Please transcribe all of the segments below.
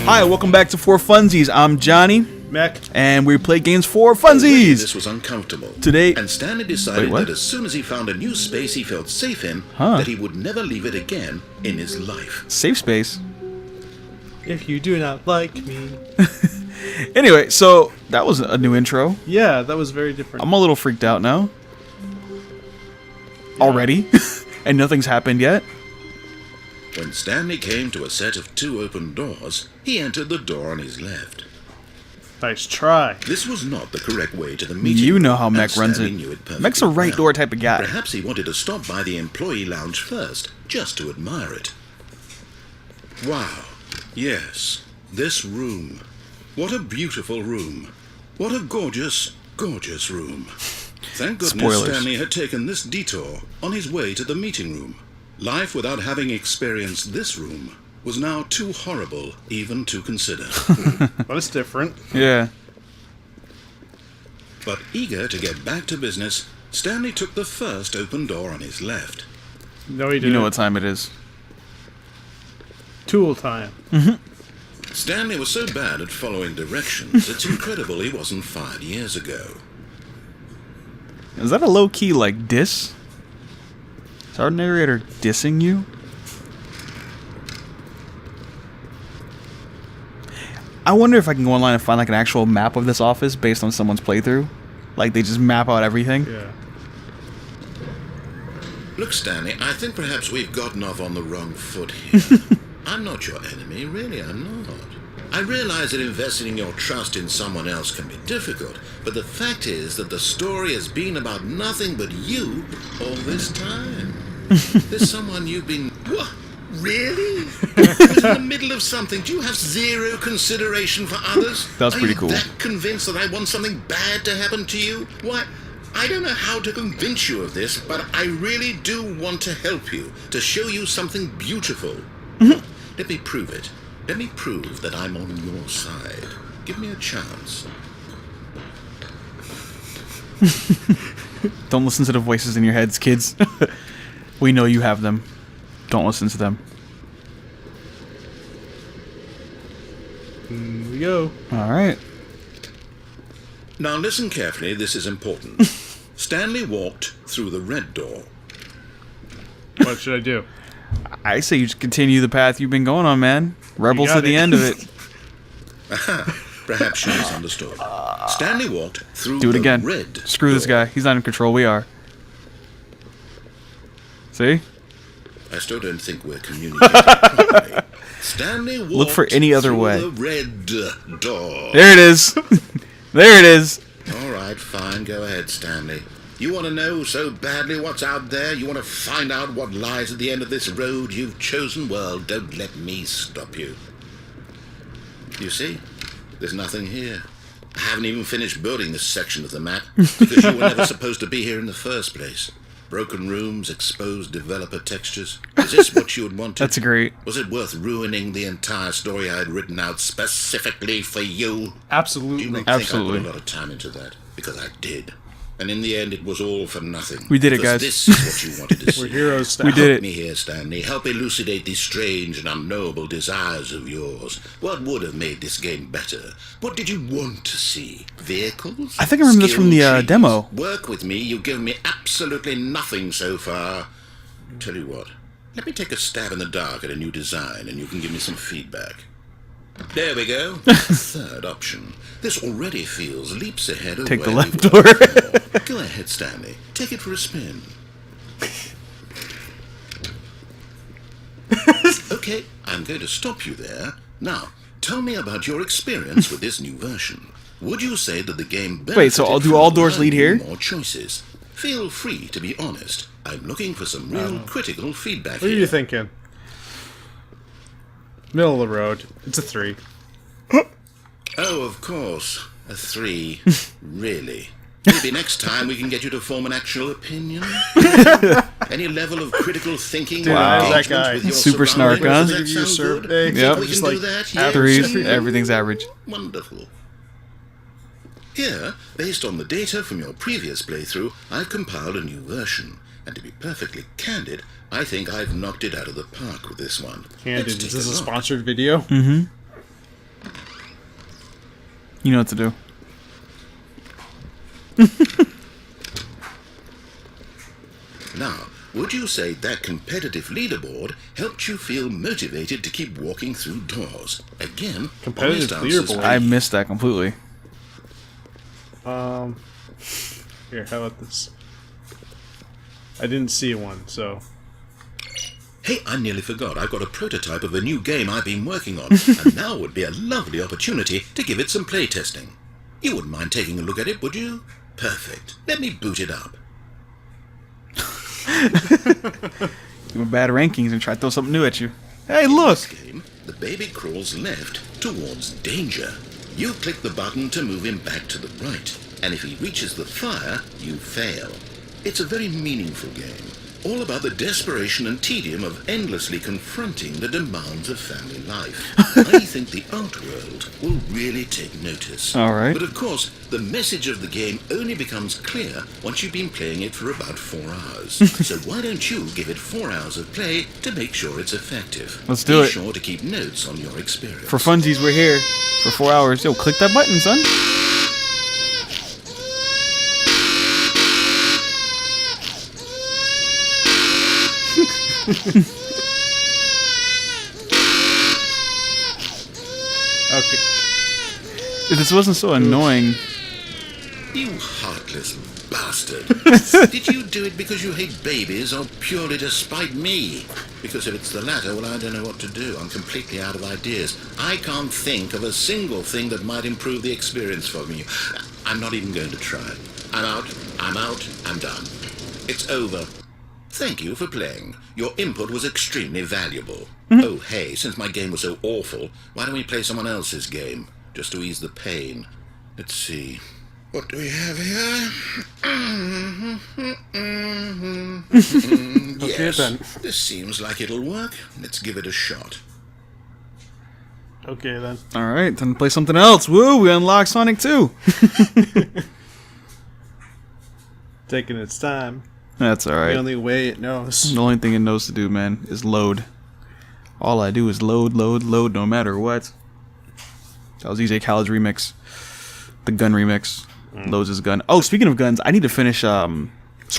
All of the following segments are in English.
Hi, welcome back to 4funzees. I'm Johnny. Mac. And we play games for funsies. This was uncomfortable. Today, and Stanley decided that as soon as he found a new space he felt safe in, that he would never leave it again in his life. Safe space. If you do not like me. Anyway, so that was a new intro. Yeah, that was very different. I'm a little freaked out now. Yeah. Already? And nothing's happened yet? When Stanley came to a set of 2 open doors, he entered the door on his left. Nice try. This was not the correct way to the meeting. You know how Mech runs it. Mech's a right door type of guy. Perhaps he wanted to stop by the employee lounge first, just to admire it. Wow. Yes, this room. What a beautiful room. What a gorgeous, gorgeous room. Thank goodness Spoilers. Stanley had taken this detour on his way to the meeting room. Life without having experienced this room was now too horrible even to consider. But it's different. Yeah. But eager to get back to business, Stanley took the first open door on his left. No, he didn't. You know what time it is. Tool time. Stanley was so bad at following directions, it's incredible he wasn't fired years ago. Is that a low-key, like, diss? Is our narrator dissing you? I wonder if I can go online and find, like, an actual map of this office based on someone's playthrough. Like, they just map out everything. Yeah. Look, Stanley, I think perhaps we've gotten off on the wrong foot here. I'm not your enemy, really, I'm not. I realize that investing your trust in someone else can be difficult, but the fact is that the story has been about nothing but you all this time. There's someone you've been... What? Really? Who's in the middle of something? Do you have zero consideration for others? That's pretty cool. Are you that convinced that I want something bad to happen to you? Why, I don't know how to convince you of this, but I really do want to help you, to show you something beautiful. Let me prove it. Let me prove that I'm on your side. Give me a chance. Don't listen to the voices in your heads, kids. We know you have them. Don't listen to them. Here we go. Alright. Now listen carefully, this is important. Stanley walked through the red door. What should I do? I say you just continue the path you've been going on, man. Rebels to the end of it. Perhaps she misunderstood. Stanley walked through Do it the again. red Screw this door. guy. He's not in control. We are. See? I still don't think we're communicating properly. Stanley walked Look for any other through way. the red door. There it is. There it is. All right, fine. Go ahead, Stanley. You want to know so badly what's out there? You want to find out what lies at the end of this road you've chosen? Well, don't let me stop you. You see? There's nothing here. I haven't even finished building this section of the map, because you were never supposed to be here in the first place. Broken rooms, exposed developer textures. Is this what you had wanted? That's great. Was it worth ruining the entire story I had written out specifically for you? Absolutely. You don't think Absolutely. I put a lot of time into that? Because I did. And in the end, it was all for nothing. We did it, Because guys. This is what you wanted to see. We're heroes now. We did Help it. me here, Stanley. Help elucidate these strange and unknowable desires of yours. What would have made this game better? What did you want to see? Vehicles? I think I remember this from the Skill trees? demo. Work with me. You've given me absolutely nothing so far. Tell you what. Let me take a stab in the dark at a new design, and you can give me some feedback. There we go. Third option. This already feels leaps ahead of Take the where left we door. were before. Go ahead, Stanley. Take it for a spin. Okay, I'm going to stop you there. Now, tell me about your experience with this new version. Would you say that the game Wait, so benefited do from all doors lead here? More choices. Feel free to be honest. I'm looking for some real critical feedback What are here. you thinking? Middle of the road. It's a 3. Oh, of course. A 3. Really? Maybe next time we can get you to form an actual opinion? Any level of critical thinking Dude, or I'm that engagement guy. with your Super snark, surroundings? huh? Does that Give you a sound good? survey. Think Yep. we Just can do like that? Yeah, Threes. absolutely. Everything's average. Wonderful. Here, based on the data from your previous playthrough, I've compiled a new version. And to be perfectly candid, I think I've knocked it out of the park with this one. Candid. Let's Is take this a look. sponsored video? You know what to do. Now, would you say that competitive leaderboard helped you feel motivated to keep walking through doors? Again, Competitive honest answers leaderboard? I missed that completely. Here, how about this? I didn't see one, so... Hey, I nearly forgot. I've got a prototype of a new game I've been working on, and now would be a lovely opportunity to give it some playtesting. You wouldn't mind taking a look at it, would you? Perfect. Let me boot it up. You were bad rankings and try to throw something new at you. Hey, look! In this game, the baby crawls left towards danger. You click the button to move him back to the right, and if he reaches the fire, you fail. It's a very meaningful game, all about the desperation and tedium of endlessly confronting the demands of family life. I think the art world will really take notice. All right. But of course, the message of the game only becomes clear once you've been playing it for about 4 hours. So why don't you give it 4 hours of play to make sure it's effective? Let's do Be it. sure to keep notes on your experience. For funsies, we're here for 4 hours. Yo, click that button, son. Okay. If this wasn't so annoying. You heartless bastard. Did you do it because you hate babies or purely to spite me? Because if it's the latter, well, I don't know what to do. I'm completely out of ideas. I can't think of a single thing that might improve the experience for me. I'm not even going to try. I'm out. I'm done. It's over. Thank you for playing. Your input was extremely valuable. Oh, hey, since my game was so awful, why don't we play someone else's game? Just to ease the pain. Let's see. What do we have here? Okay, Yes, then. this seems like it'll work. Let's give it a shot. Okay, then. Alright, time to play something else. Woo, we unlocked Sonic 2. Taking its time. That's The alright. only way it knows. The only thing it knows to do, man, is load. All I do is load, no matter what. That was EJ Khaled's remix. The gun remix. Loads his gun. Oh, speaking of guns, I need to finish Sword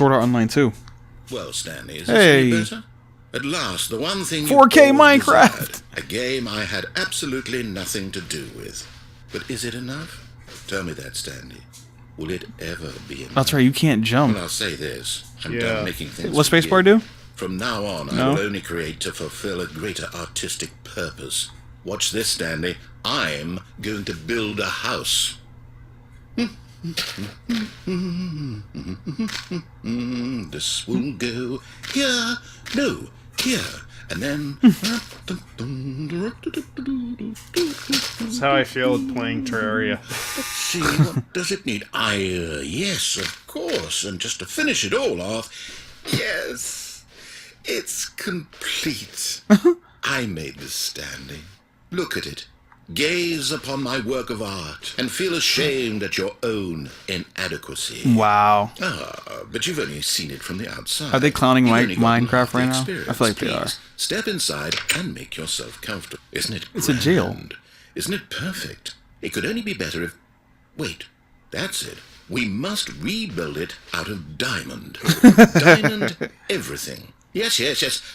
Art Online 2. Well, Stanley, is this Hey. any better? At last, the one thing 4K you always Minecraft. desired, a game I had absolutely nothing to do with. But is it enough? Tell me that, Stanley. Will it ever be enough? That's right, you can't jump. Well, I'll say this. I'm Yeah. done making things. What with spacebar you. do? From now on, I No. will only create to fulfill a greater artistic purpose. Watch this, Stanley. I'm going to build a house. This will go here, no, here, and then. That's how I feel with playing Terraria. See, what does it need? Yes, of course. And just to finish it all off, yes, it's complete. I made this, Stanley. Look at it. Gaze upon my work of art and feel ashamed at your own inadequacy. Wow. But you've only seen it from the outside. Are they clowning You've Mi- only gotten Minecraft half the right now? I experience. feel like they Please, are. Step inside and make yourself comfortable. Isn't it It's a jail. grand? Isn't it perfect? It could only be better if... Wait, that's it. We must rebuild it out of diamond. Diamond everything. Yes.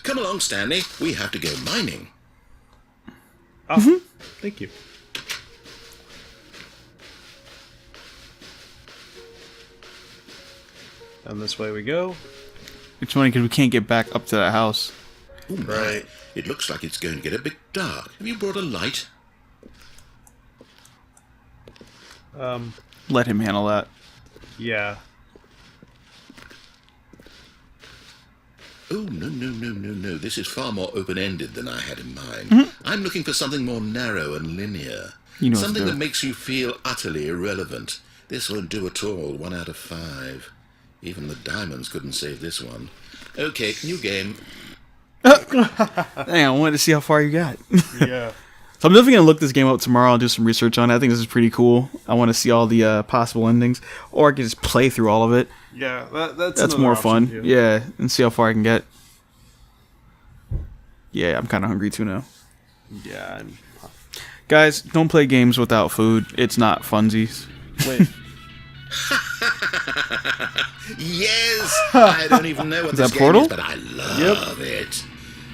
Come along, Stanley. We have to go mining. Oh, thank you. And this way we go. It's funny because we can't get back up to that house. Oh, my. Right. It looks like it's going to get a bit dark. Have you brought a light? Let him handle that. Yeah. Oh, no. This is far more open-ended than I had in mind. I'm looking for something more narrow and linear. You know what to Something do. that makes you feel utterly irrelevant. This won't do at all. 1 out of 5. Even the diamonds couldn't save this one. Okay, new game. Dang, I wanted to see how far you got. Yeah. So I'm definitely going to look this game up tomorrow and do some research on it. I think this is pretty cool. I want to see all the possible endings. Or I can just play through all of it. Yeah, that's That's another more option, fun. too. Yeah, and see how far I can get. Yeah, I'm kind of hungry too now. Yeah. Guys, don't play games without food. It's not funsies. Wait. Yes! I don't even know what Is this that game Portal? is, but I love it.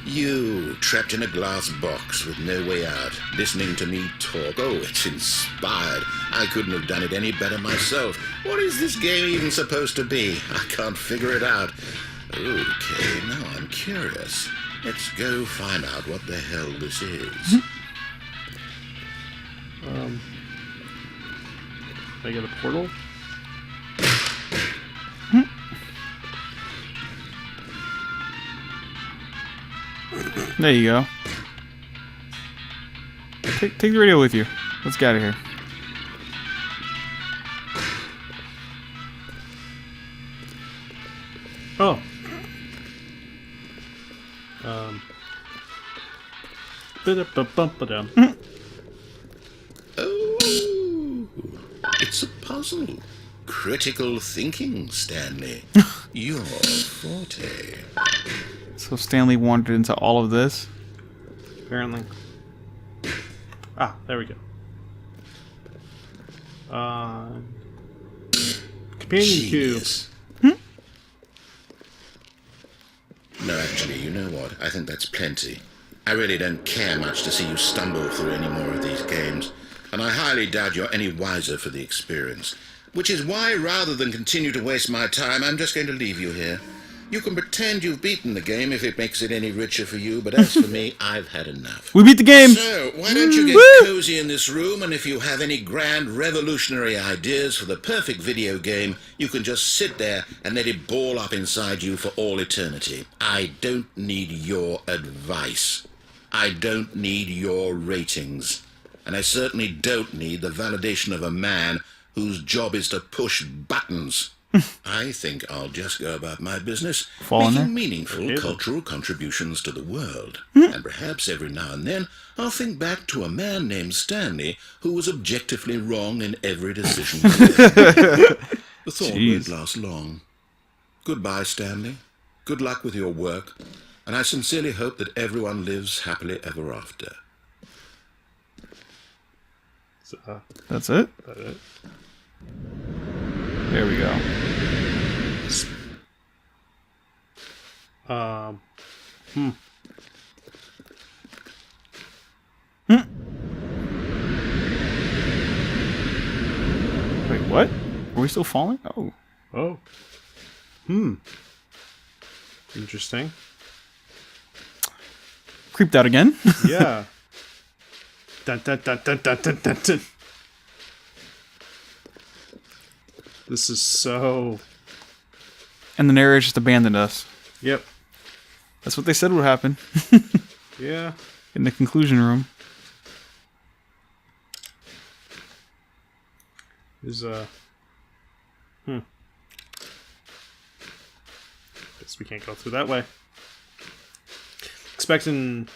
You, trapped in a glass box with no way out, listening to me talk. Oh, it's inspired. I couldn't have done it any better myself. What is this game even supposed to be? I can't figure it out. Okay, now I'm curious. Let's go find out what the hell this is. I get a portal? There you go. Take the radio with you. Let's get out of here. Oh. Ba-da-ba-bum-ba-dum. Oh, it's a puzzle. Critical thinking, Stanley. Your forte. So Stanley wandered into all of this. Apparently. Ah, there we go. Companion cube. Genius. No, actually, you know what? I think that's plenty. I really don't care much to see you stumble through any more of these games, and I highly doubt you're any wiser for the experience. Which is why, rather than continue to waste my time, I'm just going to leave you here. You can pretend you've beaten the game if it makes it any richer for you, but as for me, I've had enough. We beat the game! So, why don't you get cozy in this room, and if you have any grand revolutionary ideas for the perfect video game, you can just sit there and let it ball up inside you for all eternity. I don't need your advice. I don't need your ratings. And I certainly don't need the validation of a man whose job is to push buttons. I think I'll just go about my business, Fall in there? making meaningful Okay. cultural contributions to the world. And perhaps every now and then I'll think back to a man named Stanley who was objectively wrong in every decision. The thought Jeez. won't last long. Goodbye, Stanley. Good luck with your work, and I sincerely hope that everyone lives happily ever after. So, That's it? that it? There we go. Wait, what? Are we still falling? Oh. Oh. Interesting. Creeped out again. Yeah. Dun, dun, dun, dun, dun, dun, dun, dun. This is so... And the narrator just abandoned us. Yep. That's what they said would happen. Yeah. In the conclusion room. Is Guess we can't go through that way. Expecting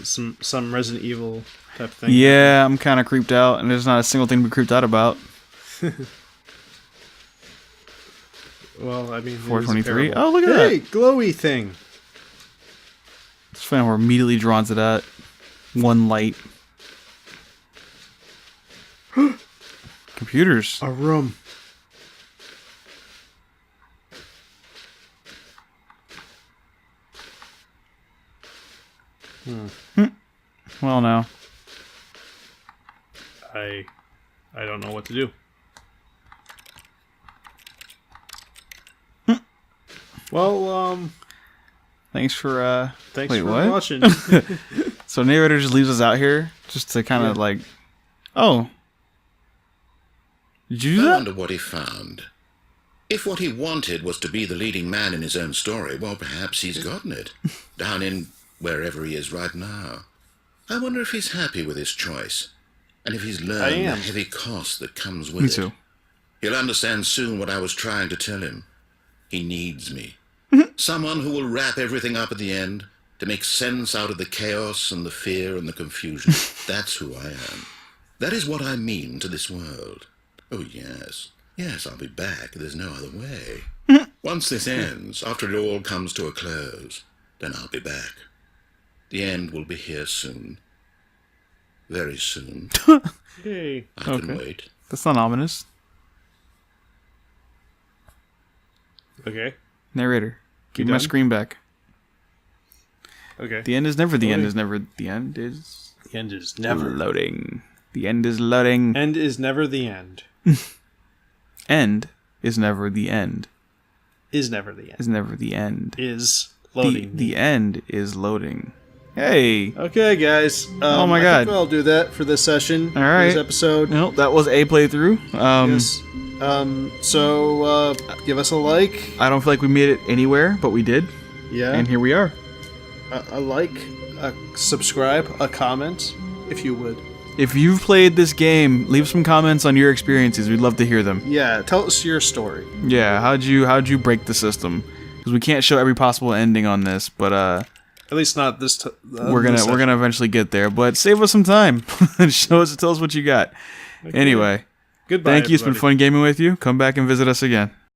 some Resident Evil type thing. Yeah, I'm kind of creeped out, and there's not a single thing to be creeped out about. Well, I mean, it is 423. parable. Oh, look at Hey, that. glowy thing. It's funny, we're immediately drawn to that. One light. Computers. A room. Well, no. I don't know what to do. Well, Thanks for, thanks Wait, for what? watching. So narrator just leaves us out here just to kind of Yeah. like, oh, did you do I that? wonder what he found. If what he wanted was to be the leading man in his own story, well, perhaps he's gotten it. Down in wherever he is right now. I wonder if he's happy with his choice. And if he's I learned the am. heavy cost that comes with Me it. too. He'll understand soon what I was trying to tell him. He needs me. Someone who will wrap everything up at the end, to make sense out of the chaos and the fear and the confusion. That's who I am. That is what I mean to this world. Oh, yes. Yes, I'll be back. There's no other way. Once this ends, after it all comes to a close, then I'll be back. The end will be here soon. very soon. Yay. I can wait. That's not ominous. Okay. Narrator, give You me my done? screen back. Okay. The end is never the end. Loading. Is never the end. Is The end is never. loading. The end is loading. End is never the end. End is never the end. Is never the end. Is never the end. Is loading. The end is loading. Hey. Okay, guys. Oh my I God. think I'll do that for this session. All right. For this episode. Well, that was a playthrough. Yes. So give us a like. I don't feel like we made it anywhere, but we did, Yeah. and here we are. A like, a subscribe, a comment, if you would. If you've played this game, leave some comments on your experiences. We'd love to hear them. Yeah, tell us your story. Yeah, how'd you break the system? Because we can't show every possible ending on this, but At least not this. we're gonna eventually get there. But save us some time and tell us what you got. Okay. Anyway, Goodbye. thank you. It's been everybody. fun gaming with you. Come back and visit us again.